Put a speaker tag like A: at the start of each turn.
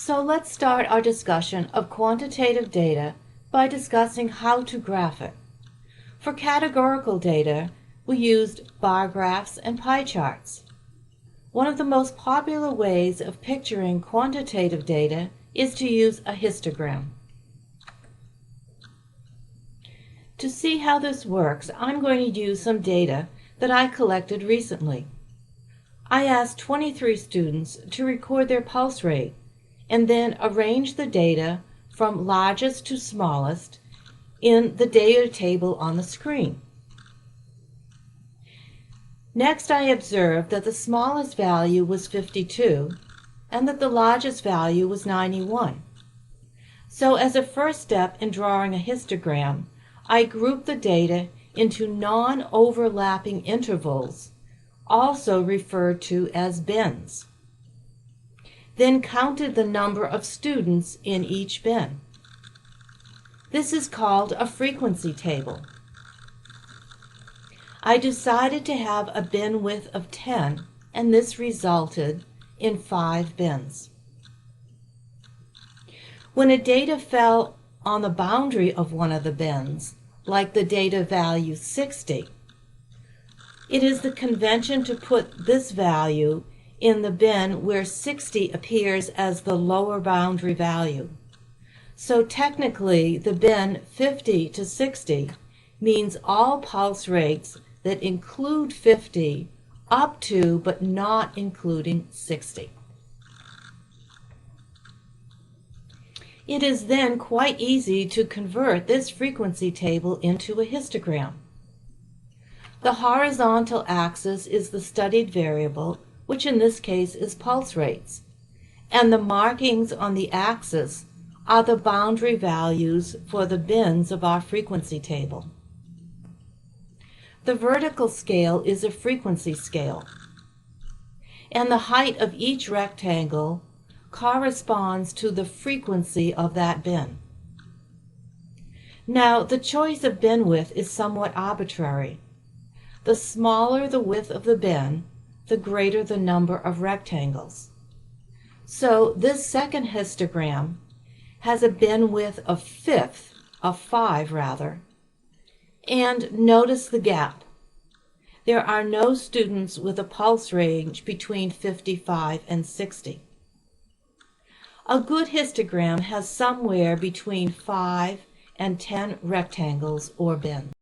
A: So let's start our discussion of quantitative data by discussing how to graph it. For categorical data, we used bar graphs and pie charts. One of the most popular ways of picturing quantitative data is to use a histogram. To see how this works, I'm going to use some data that I collected recently. I asked 23 students to record their pulse rate and then arrange the data from largest to smallest in the data table on the screen. Next, I observed that the smallest value was 52 and that the largest value was 91. So as a first step in drawing a histogram, I grouped the data into non-overlapping intervals, also referred to as bins. Then counted the number of students in each bin. This is called a frequency table. I decided to have a bin width of 10, and this resulted in 5 bins. When a data fell on the boundary of one of the bins, like the data value 60, it is the convention to put this value in the bin where 60 appears as the lower boundary value. So technically, the bin 50 to 60 means all pulse rates that include 50 up to but not including 60. It is then quite easy to convert this frequency table into a histogram. The horizontal axis is the studied variable, which in this case is pulse rates, and the markings on the axis are the boundary values for the bins of our frequency table. The vertical scale is a frequency scale, and the height of each rectangle corresponds to the frequency of that bin. Now, the choice of bin width is somewhat arbitrary. The smaller the width of the bin, the greater the number of rectangles. So this second histogram has a bin width of 5 rather. And notice the gap. There are no students with a pulse range between 55 and 60. A good histogram has somewhere between 5 and 10 rectangles or bins.